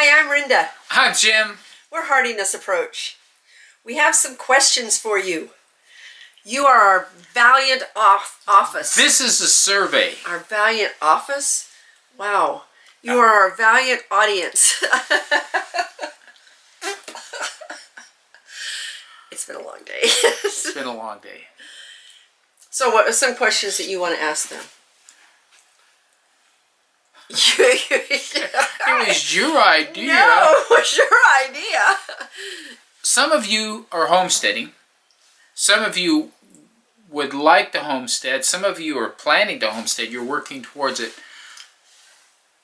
Hi, I'm Rinda. I'm Jim. We're Hardiness Approach. We have some questions for you. You are our valiant office. This is a survey. Our valiant office? Wow. You are our valiant audience. It's been a long day. It's been a long day. So what are some questions that you want to ask them? It was your idea. No, it was your idea. Some of you are homesteading. Some of you would like to homestead. Some of you are planning to homestead. You're working towards it.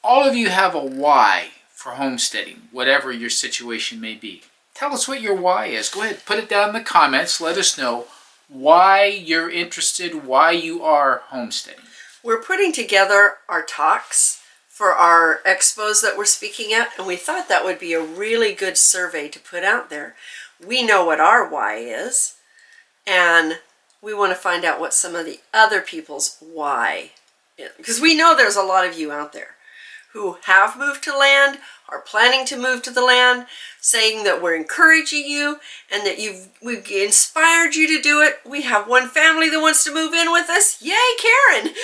All of you have a why for homesteading, whatever your situation may be. Tell us what your why is. Go ahead, put it down in the comments. Let us know why you're interested, why you are homesteading. We're putting together our talks for our expos that we're speaking at, and we thought that would be a really good survey to put out there. We know what our why is, and we want to find out what some of the other people's why is. Because we know there's a lot of you out there who have moved to land, are planning to move to the land, saying that we're encouraging you and that we've inspired you to do it. We have one family that wants to move in with us. Yay, Karen!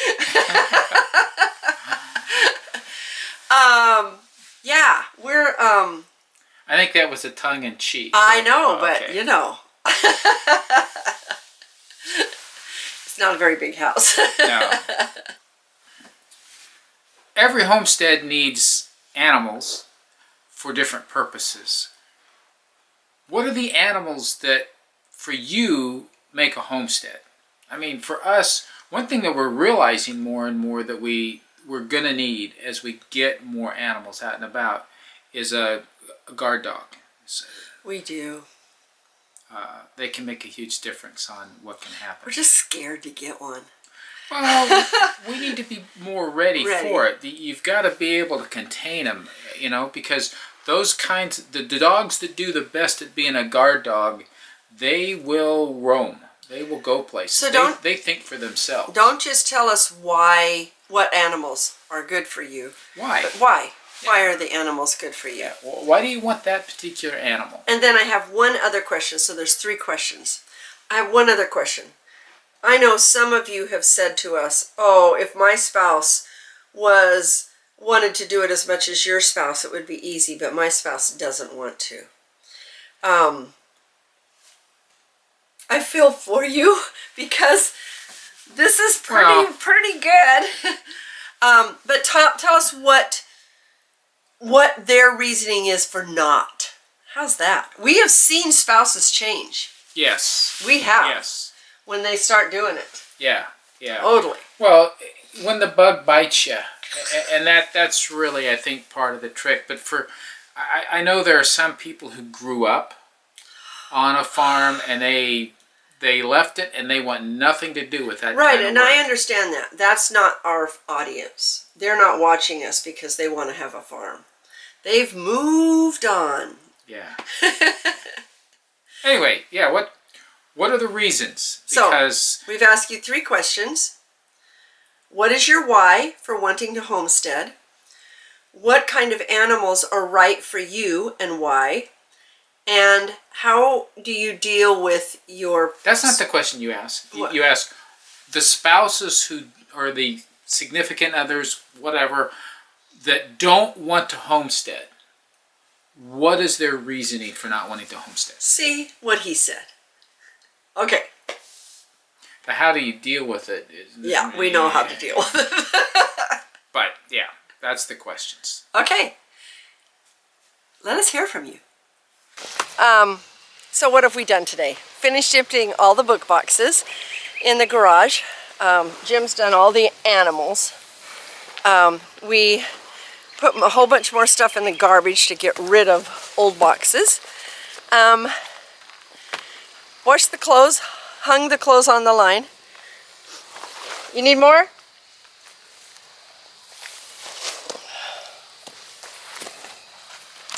Yeah, we're I think that was a tongue-in-cheek. I know, but okay. you know. It's not a very big house. No. Every homestead needs animals for different purposes. What are the animals that, for you, make a homestead? I mean, for us, one thing that we're realizing more and more that we're going to need as we get more animals out and about is a guard dog. So, We do. they can make a huge difference on what can happen. We're just scared to get one. Well, we need to be more ready for it. You've got to be able to contain them, you know, because those kinds, the dogs that do the best at being a guard dog, they will roam. They will go places. So they think for themselves. Don't just tell us what animals are good for you. Why? But why? Yeah. Why are the animals good for you? Yeah. Well, why do you want that particular animal? And then I have one other question. So there's 3 questions. I have one other question. I know some of you have said to us, oh, if my spouse wanted to do it as much as your spouse, it would be easy, but my spouse doesn't want to. I feel for you because this is pretty good. But tell us what their reasoning is for not. How's that? We have seen spouses change. Yes. We have. Yes. When they start doing it. Yeah, yeah. Totally. Well, when the bug bites you, and that's really, I think, part of the trick. But I know there are some people who grew up on a farm and they left it and they want nothing to do with that. Right, kind of and work. I understand that. That's not our audience. They're not watching us because they want to have a farm. They've moved on. Yeah. Anyway, yeah, what are the reasons? Because so, we've asked you 3 questions. What is your why for wanting to homestead? What kind of animals are right for you and why? And how do you deal with your... That's not the question you asked. What? You ask the spouses who or the significant others, whatever, that don't want to homestead. What is their reasoning for not wanting to homestead? See what he said. Okay. But how do you deal with it? Yeah, we know how to deal with it. But, yeah, that's the questions. Okay. Let us hear from you. So what have we done today? Finished emptying all the book boxes in the garage. Jim's done all the animals. We put a whole bunch more stuff in the garbage to get rid of old boxes. Washed the clothes, hung the clothes on the line. You need more?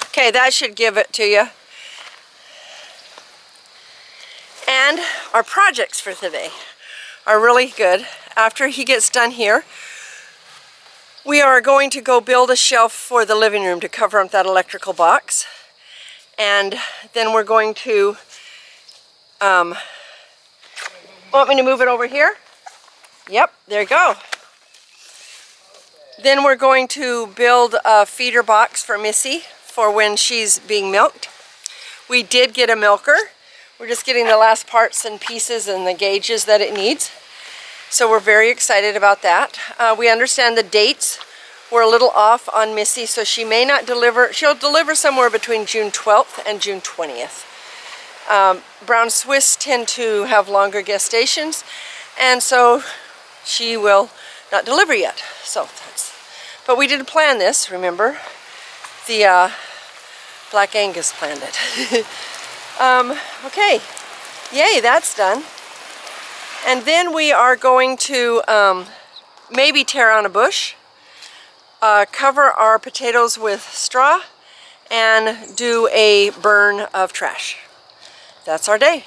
Okay, that should give it to you. And our projects for today are really good. After he gets done here, We are going to go build a shelf for the living room to cover up that electrical box. And then we're going to, want me to move it over here? Yep, there you go. Then we're going to build a feeder box for Missy for when she's being milked. We did get a milker. We're just getting the last parts and pieces and the gauges that it needs. So we're very excited about that. We understand the dates were a little off on Missy, so she may not deliver. She'll deliver somewhere between June 12th and June 20th. Brown Swiss tend to have longer gestations, and so she will not deliver yet. But we did plan this, remember? The Black Angus planned it. Okay, yay, that's done. And then we are going to maybe tear on a bush, cover our potatoes with straw, and do a burn of trash. That's our day.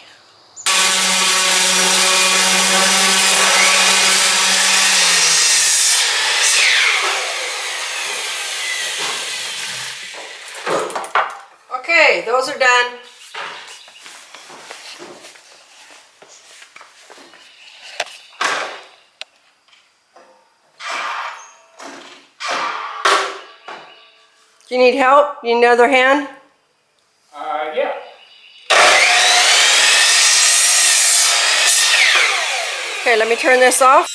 Okay, those are done. Do you need help? You need another hand? Yeah. Okay, let me turn this off.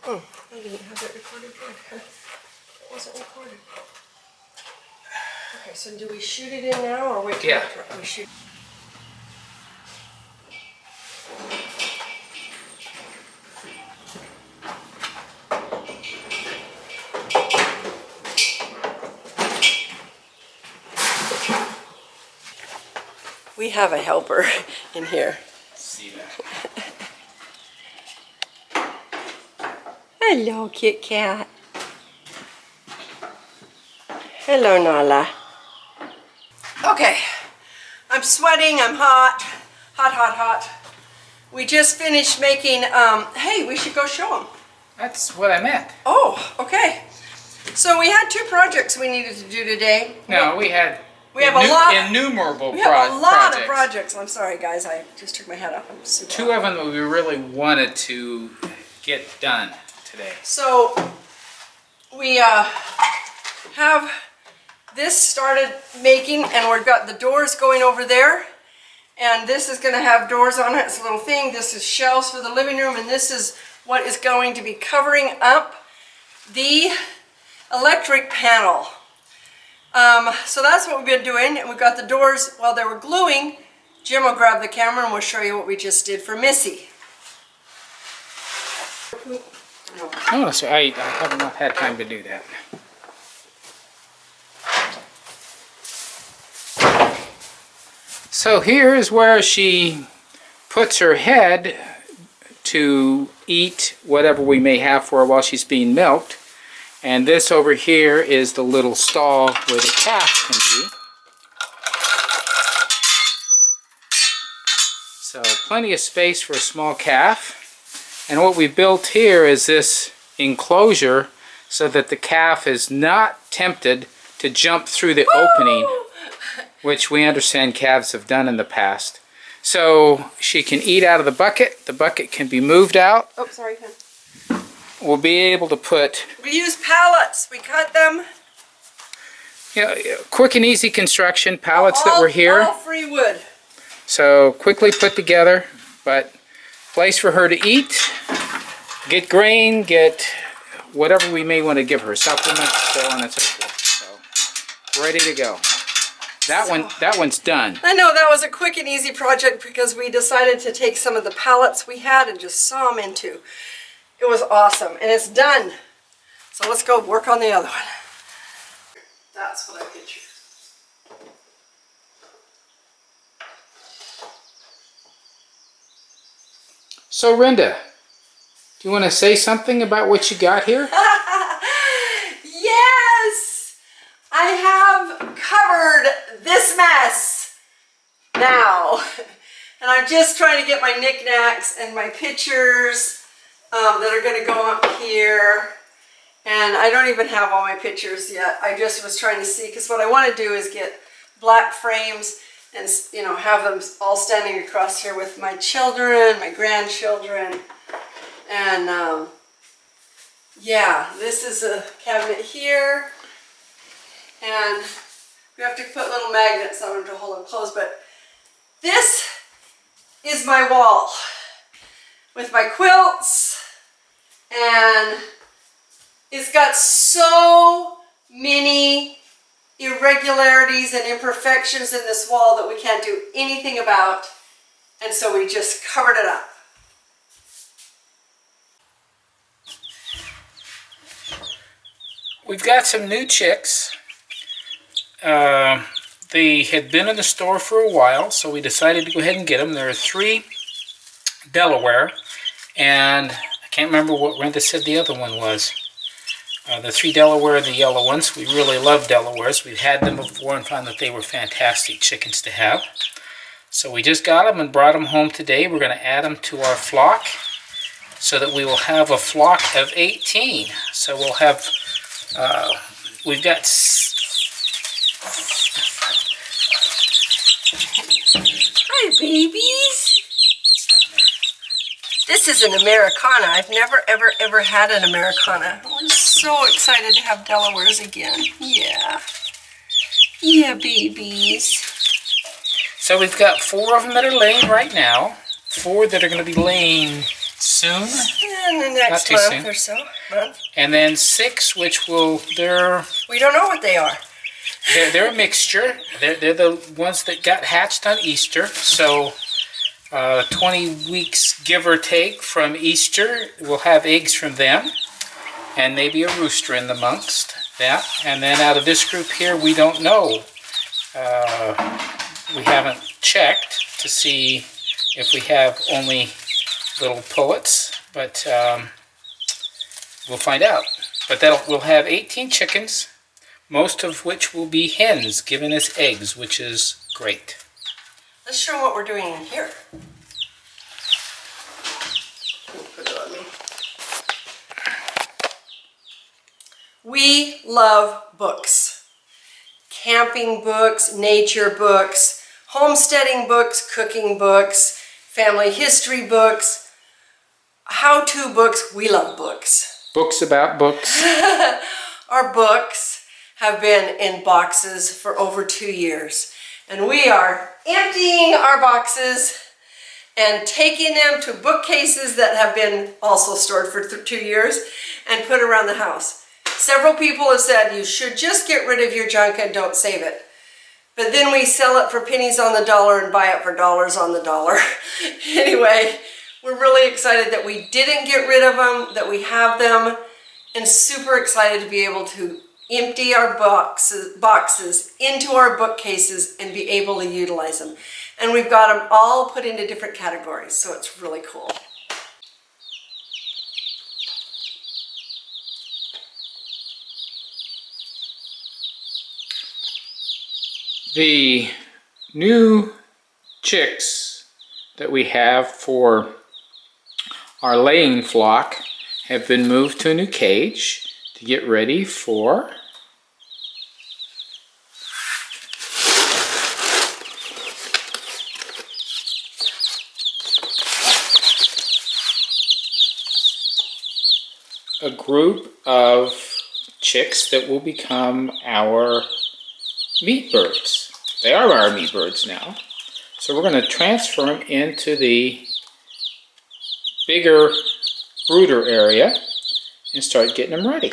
Oh, I didn't have that recorded yet. It wasn't recorded. Okay, so do we shoot it in now or wait till Yeah. after we shoot? We have a helper in here. See that. Hello, Kit Kat. Hello, Nala. Okay, I'm sweating, I'm hot. Hot. We just finished making, hey, we should go show them. That's what I meant. Oh, okay. So we had two projects we needed to do today. No, we had innumerable We have a lot projects. of projects. I'm sorry, guys. I just took my head off. I'm super Two of them that we really wanted to get done today. So we have this started making, and we've got the doors going over there. And this is going to have doors on it. It's a little thing. This is shelves for the living room, and this is what is going to be covering up the electric panel. So that's what we've been doing, and we've got the doors. While they were gluing, Jim will grab the camera and we'll show you what we just did for Missy. Oh, so I have not had time to do that. So here is where she puts her head to eat whatever we may have for her while she's being milked. And this over here is the little stall where the calf can be. So plenty of space for a small calf. And what we built here is this enclosure so that the calf is not tempted to jump through the opening, which we understand calves have done in the past. So she can eat out of the bucket. The bucket can be moved out. Oh, sorry, Ken. We'll be able to put... We use pallets. We cut them. Quick and easy construction, pallets that were here. All free wood. So quickly put together, but place for her to eat, get grain, get whatever we may want to give her, supplements, so on and so forth. So ready to go. That one's done. I know that was a quick and easy project because we decided to take some of the pallets we had and just saw them into. It was awesome, and it's done. So let's go work on the other one. That's what I pictured. So Renda, do you want to say something about what you got here? Yes! I have covered this mess now. And I'm just trying to get my knickknacks and my pictures that are going to go up here. And I don't even have all my pictures yet. I just was trying to see, because what I want to do is get black frames and, you know, have them all standing across here with my children, my grandchildren. And yeah, this is a cabinet here. And we have to put little magnets on them to hold them closed. But this is my wall with my quilts. And it's got so many irregularities and imperfections in this wall that we can't do anything about. And so we just covered it up. We've got some new chicks. They had been in the store for a while, so we decided to go ahead and get them. There are 3 Delaware, and I can't remember what Renda said the other one was. The 3 Delaware, the yellow ones. We really love Delawares. We've had them before and found that they were fantastic chickens to have. So we just got them and brought them home today. We're going to add them to our flock so that we will have a flock of 18. So we'll have, we've got... Hi, babies. This is an Americana. I've never, ever had an Americana. We're so excited to have Delawares again. Yeah. Yeah, babies. So we've got 4 of them that are laying right now. 4 that are going to be laying soon. In the next month or so. And then 6, which will, we don't know what they are. They're a mixture. They're the ones that got hatched on Easter. So 20 weeks, give or take, from Easter, we'll have eggs from them. And maybe a rooster in amongst that. And then out of this group here, we don't know. We haven't checked to see if we have only little pullets. But we'll find out. But we'll have 18 chickens, most of which will be hens giving us eggs, which is great. Let's show them what we're doing in here. Put it on me. We love books. Camping books, nature books, homesteading books, cooking books, family history books, how-to books. We love books. Books about books. Our books have been in boxes for over 2 years. And we are emptying our boxes and taking them to bookcases that have been also stored for 2 years and put around the house. Several people have said you should just get rid of your junk and don't save it. But then we sell it for pennies on the dollar and buy it for dollars on the dollar. Anyway, we're really excited that we didn't get rid of them, that we have them, and super excited to be able to empty our boxes into our bookcases and be able to utilize them. And we've got them all put into different categories, so it's really cool. The new chicks that we have for our laying flock have been moved to a new cage to get ready for a group of chicks that will become our meat birds. They are our meat birds now. So we're going to transfer them into the bigger brooder area and start getting them ready.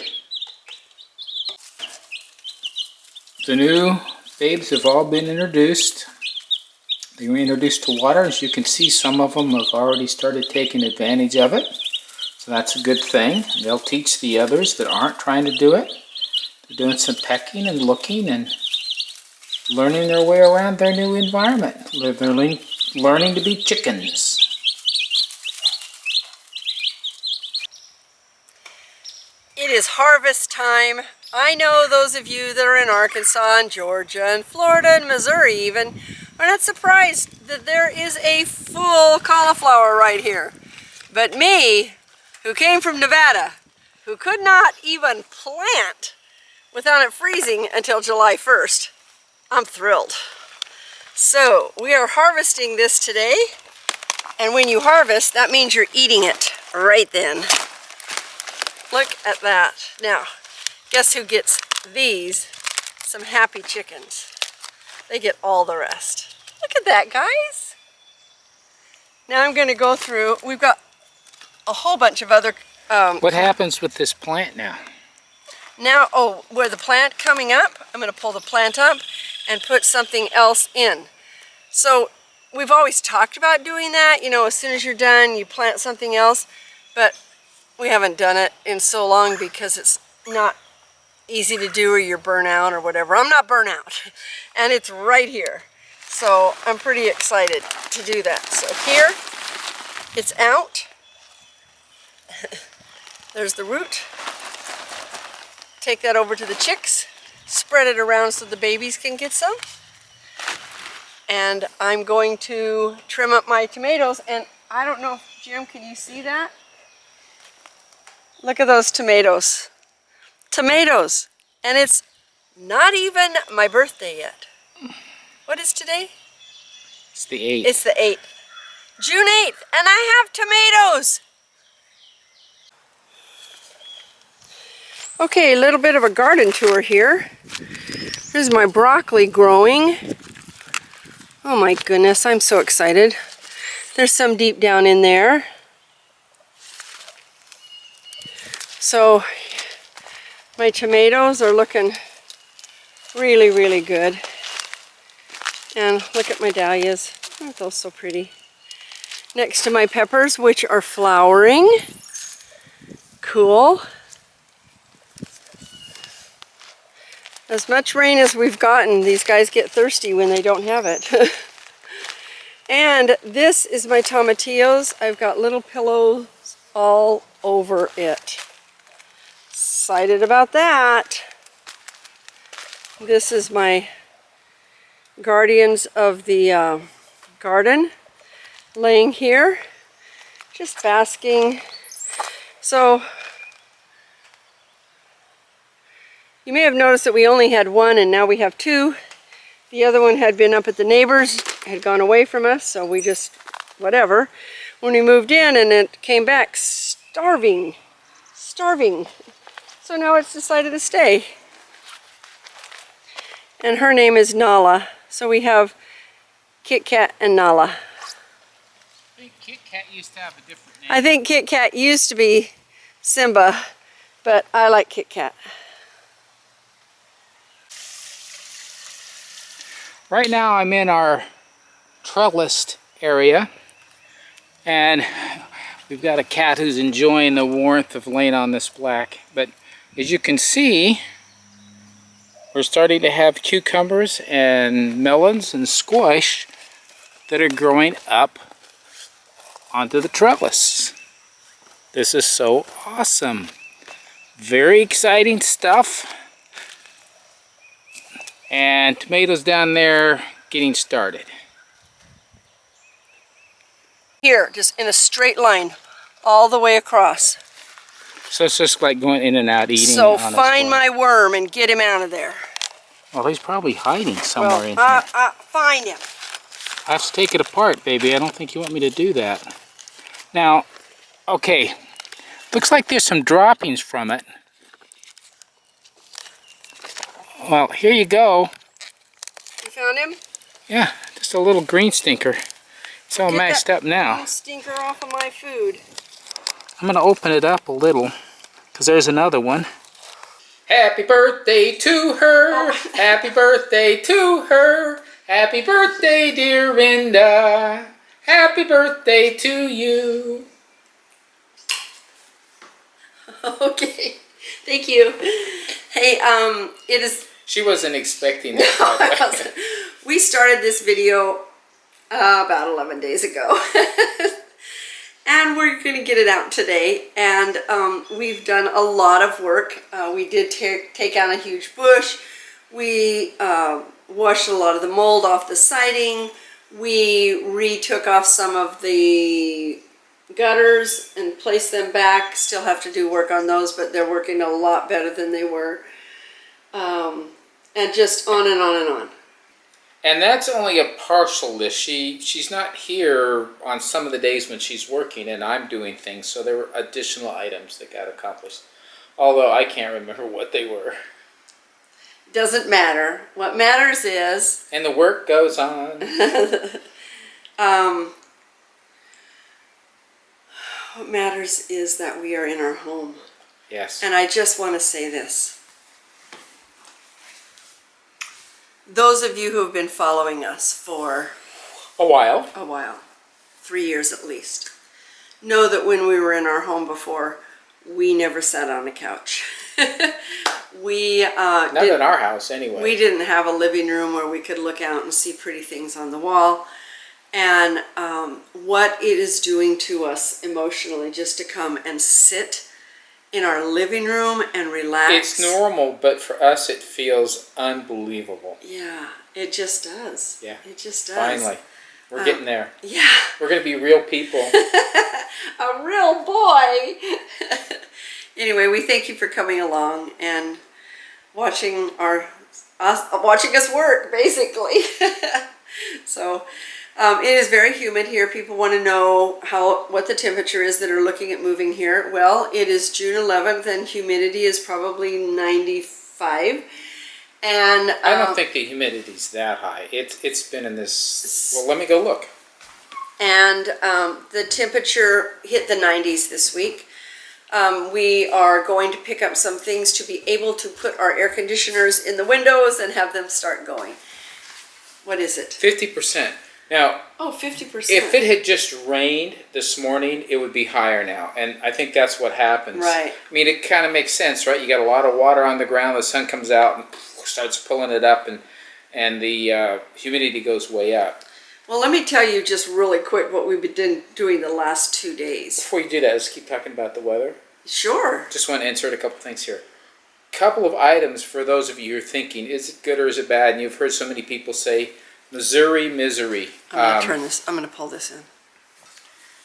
The new babes have all been introduced. They were introduced to water. As you can see, some of them have already started taking advantage of it. So that's a good thing. They'll teach the others that aren't trying to do it. They're doing some pecking and looking and learning their way around their new environment. They're learning to be chickens. It is harvest time. I know those of you that are in Arkansas and Georgia and Florida and Missouri even are not surprised that there is a full cauliflower right here. But me, who came from Nevada, who could not even plant without it freezing until July 1st, I'm thrilled. So we are harvesting this today, and when you harvest, that means you're eating it right then. Look at that. Now, guess who gets these? Some happy chickens. They get all the rest. Look at that, guys. Now I'm going to go through, we've got a whole bunch of other... What happens with this plant now? Now, where the plant coming up, I'm going to pull the plant up and put something else in. So we've always talked about doing that. You know, as soon as you're done, you plant something else. But we haven't done it in so long because it's not easy to do or you're burnt out or whatever. I'm not burnt out. And it's right here. So I'm pretty excited to do that. So here, it's out. There's the root. Take that over to the chicks. Spread it around so the babies can get some. And I'm going to trim up my tomatoes. And I don't know, Jim, can you see that? Look at those tomatoes. Tomatoes. And it's not even my birthday yet. What is today? It's the 8th. It's the 8th. June 8th. And I have tomatoes. Okay, a little bit of a garden tour here. Here's my broccoli growing. Oh my goodness, I'm so excited. There's some deep down in there. So my tomatoes are looking really, really good. And look at my dahlias. Aren't those so pretty? Next to my peppers, which are flowering. Cool. As much rain as we've gotten, these guys get thirsty when they don't have it. And this is my tomatillos. I've got little pillows all over it. Excited about that. This is my guardians of the garden laying here, just basking. So you may have noticed that we only had one and now we have two. The other one had been up at the neighbors, had gone away from us, so we just, whatever. When we moved in and it came back starving. So now it's decided to stay. And her name is Nala. So we have Kit Kat and Nala. I think Kit Kat used to have a different name. I think Kit Kat used to be Simba, but I like Kit Kat. Right now I'm in our trellised area, and we've got a cat who's enjoying the warmth of laying on this black. But as you can see, we're starting to have cucumbers and melons and squash that are growing up onto the trellis. This is so awesome. Very exciting stuff. And tomatoes down there getting started. Here, just in a straight line, all the way across. So it's just like going in and out eating. So on find my worm and get him out of there. Well, he's probably hiding somewhere in here. Find him. I have to take it apart, baby. I don't think you want me to do that. Now, okay. Looks like there's some droppings from it. Well, here you go. You found him? Yeah, just a little green stinker. It's all messed up now. Get that stinker off of my food. I'm going to open it up a little, because there's another one. Happy birthday to her. Oh. Happy birthday to her. Happy birthday, dear Linda. Happy birthday to you. Okay, thank you. Hey, it is. She wasn't expecting No, I that. wasn't. We started this video about 11 days ago. And we're going to get it out today. And we've done a lot of work. We did take out a huge bush. We washed a lot of the mold off the siding. We retook off some of the gutters and placed them back. Still have to do work on those, but they're working a lot better than they were. And just on and on and on. And that's only a partial list. She's not here on some of the days when she's working and I'm doing things, so there were additional items that got accomplished. Although I can't remember what they were. Doesn't matter. What matters is... And the work goes on. What matters is that we are in our home. Yes. And I just want to say this. Those of you who have been following us for A while. 3 years at least, know that when we were in our home before, we never sat on a couch. Not in our house, anyway. We didn't have a living room where we could look out and see pretty things on the wall. And what it is doing to us emotionally just to come and sit in our living room and relax. It's normal, but for us it feels unbelievable. Yeah, it just does. Yeah. It just does. Finally. We're getting there. Yeah. We're going to be real people. A real boy. Anyway, we thank you for coming along and watching us work, basically. So it is very humid here. People want to know what the temperature is that are looking at moving here. Well, it is June 11th and humidity is probably 95. And I don't think the humidity's that high. It's been in this... Well, let me go look. And the temperature hit the 90s this week. We are going to pick up some things to be able to put our air conditioners in the windows and have them start going. What is it? 50%. Now, Oh, 50%. if it had just rained this morning, it would be higher now. And I think that's what happens. Right. I mean, it kind of makes sense, right? You got a lot of water on the ground, the sun comes out and starts pulling it up, and the humidity goes way up. Well, let me tell you just really quick what we've been doing the last 2 days. Before you do that, let's keep talking about the weather. Sure. Just want to insert a couple things here. Couple of items for those of you who are thinking, is it good or is it bad? And you've heard so many people say, Missouri misery. I'm going to pull this in.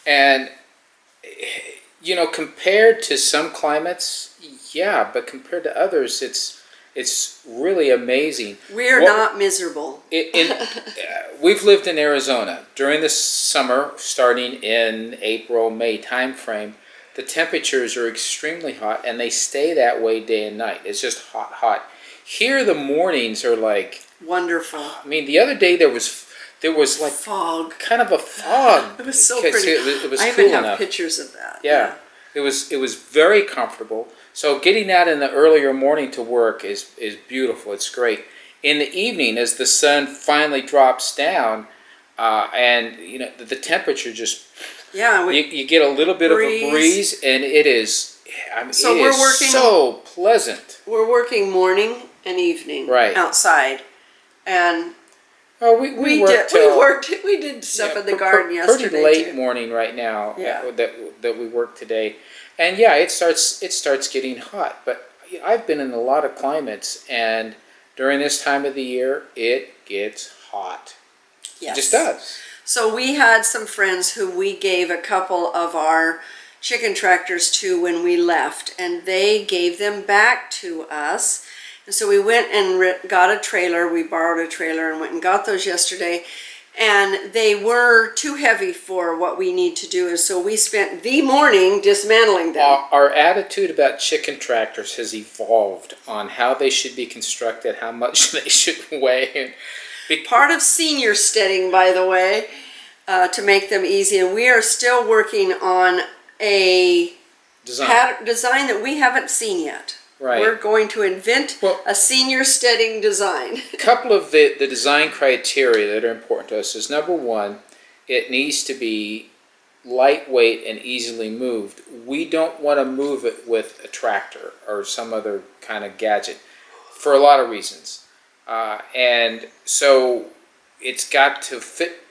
And, you know, compared to some climates, yeah, but compared to others, it's really amazing. We're not miserable. We've lived in Arizona during the summer, starting in April, May timeframe. The temperatures are extremely hot, and they stay that way day and night. It's just hot, hot. Here, the mornings are like wonderful. I mean, the other day there was like fog, kind of a fog. It was so because pretty. It was I cool even have enough. pictures of that. Yeah, it was very comfortable. So getting out in the earlier morning to work is beautiful. It's great. In the evening, as the sun finally drops down, and you know the temperature just you get a little bit of a breeze, and it is. I mean, so it we're is working so pleasant. We're working morning and evening outside, and we did stuff in the garden yesterday. Pretty late too. morning right now. Yeah. That we work today, and yeah, it starts getting hot. But I've been in a lot of climates, and during this time of the year, it gets hot. Yes. It just does. So we had some friends who we gave a couple of our chicken tractors to when we left, and they gave them back to us. And so we went and got a trailer. We borrowed a trailer and went and got those yesterday. And they were too heavy for what we need to do. And so we spent the morning dismantling them. Our attitude about chicken tractors has evolved on how they should be constructed, how much they should weigh. Part of senior steading, by the way, to make them easy. And we are still working on a design that we haven't seen yet. Right. We're going to invent Well- a senior steading design. A couple of the design criteria that are important to us is, number one, it needs to be lightweight and easily moved. We don't want to move it with a tractor or some other kind of gadget for a lot of reasons. And so it's got to fit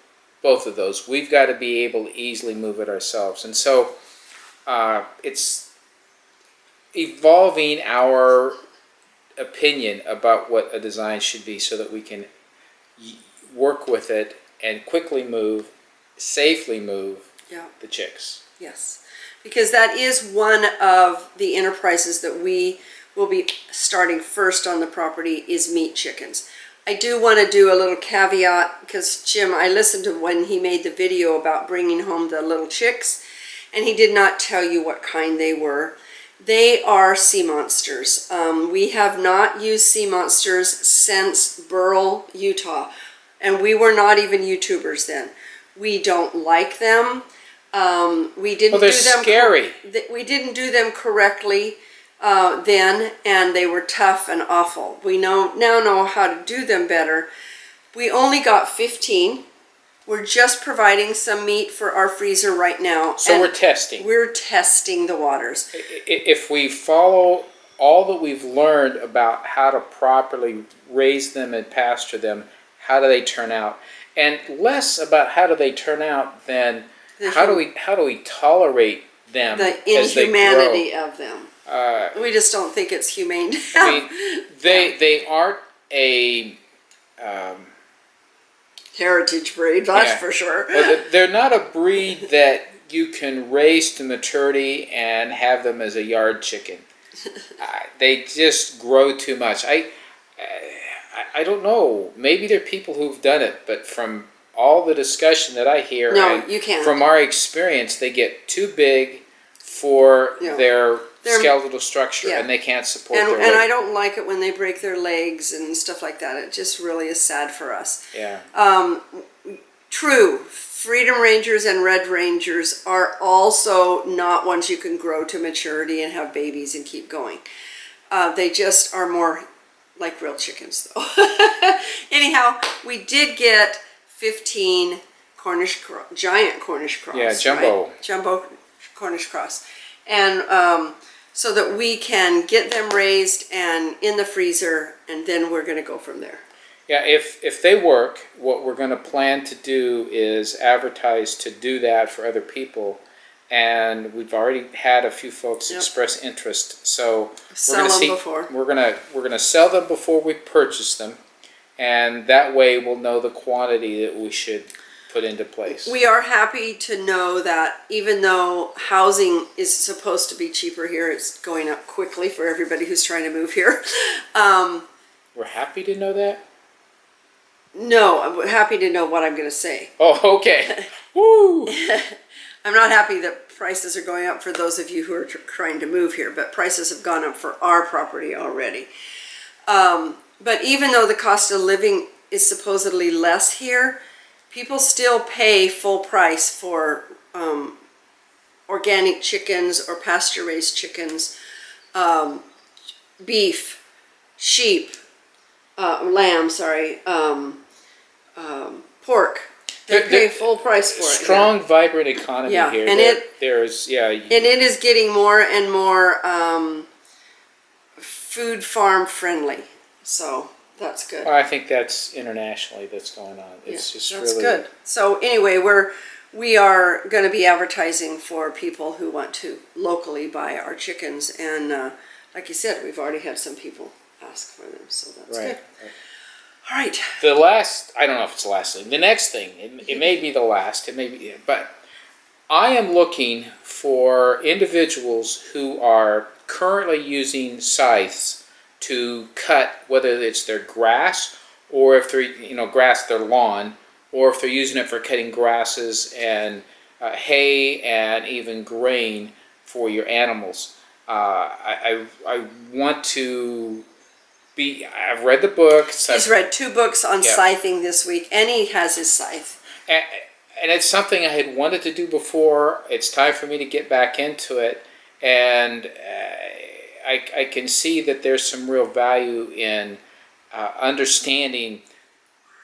both of those. We've got to be able to easily move it ourselves. And so it's evolving our opinion about what a design should be so that we can work with it and quickly move, safely move Yeah. the chicks. Yes, because that is one of the enterprises that we will be starting first on the property is meat chickens. I do want to do a little caveat because Jim, I listened to when he made the video about bringing home the little chicks, and he did not tell you what kind they were. They are sea monsters. We have not used sea monsters since Burl, Utah, and we were not even YouTubers then. We don't like them. We didn't Well, they're do them scary. We didn't do them correctly then, and they were tough and awful. We now know how to do them better. We only got 15. We're just providing some meat for our freezer right now. So and we're testing. We're testing the waters. If we follow all that we've learned about how to properly raise them and pasture them, how do they turn out? And less about how do they turn out than how do we tolerate them The as they inhumanity grow? of them. We just don't think it's humane to I have. mean, they aren't a Heritage breed, that's Yeah. for sure. well, they're not a breed that you can raise to maturity and have them as a yard chicken. They just grow too much. I don't know. Maybe there are people who've done it, but from all the discussion that I hear, No, and you can't. from our experience, they get too big for Yeah. their They're- skeletal structure, yeah. and they can't support And their I weight. don't like it when they break their legs and stuff like that. It just really is sad for us. Yeah. True, Freedom Rangers and Red Rangers are also not ones you can grow to maturity and have babies and keep going. They just are more like real chickens, though. Anyhow, we did get 15 giant Cornish cross. Yeah, jumbo. Right? Jumbo Cornish cross. And so that we can get them raised and in the freezer, and then we're going to go from there. Yeah, if they work, what we're going to plan to do is advertise to do that for other people, and we've already had a few folks Yep. express interest. So Sell them before. we're gonna sell them before we purchase them, and that way we'll know the quantity that we should put into place. We are happy to know that even though housing is supposed to be cheaper here, it's going up quickly for everybody who's trying to move here. We're happy to know that. No, I'm happy to know what I'm going to say. Oh, okay. Woo! I'm not happy that prices are going up for those of you who are trying to move here, but prices have gone up for our property already. But even though the cost of living is supposedly less here, people still pay full price for organic chickens or pasture-raised chickens, beef, sheep, lamb, pork. They pay full price for it. Strong, vibrant economy Yeah, here. and And it is getting more and more food farm friendly. So that's good. I think that's internationally that's going on. It's Yeah, just that's really good. So anyway, we are going to be advertising for people who want to locally buy our chickens, and like you said, we've already had some people ask for them, so that's right. good. All right. The last, I don't know if it's the last thing. The next thing, it may be the last, it may be, but I am looking for individuals who are currently using scythes to cut, whether it's their grass or if they're, grass their lawn, or if they're using it for cutting grasses and hay and even grain for your animals. I want to I've read the book. He's read 2 books on Yeah. scything this week, and he has his scythe. And it's something I had wanted to do before. It's time for me to get back into it. And I can see that there's some real value in understanding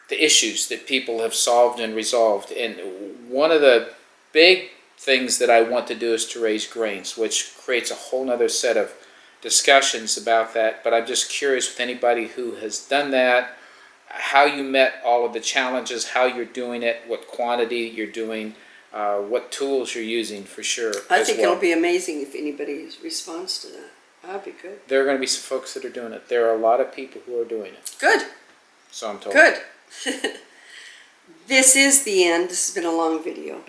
the issues that people have solved and resolved. And one of the big things that I want to do is to raise grains, which creates a whole nother set of discussions about that. But I'm just curious with anybody who has done that, how you met all of the challenges, how you're doing it, what quantity you're doing, what tools you're using for sure. I think it'll be amazing if anybody responds to that. That'd be good. There are going to be some folks that are doing it. There are a lot of people who are doing it. Good. So I'm told. Good. This is the end. This has been a long video.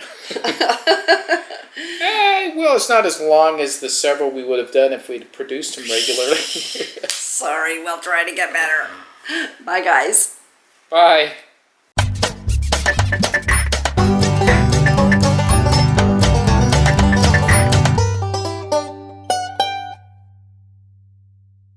Well, it's not as long as the several we would have done if we'd produced them regularly. Sorry, we'll try to get better. Bye, guys. Bye.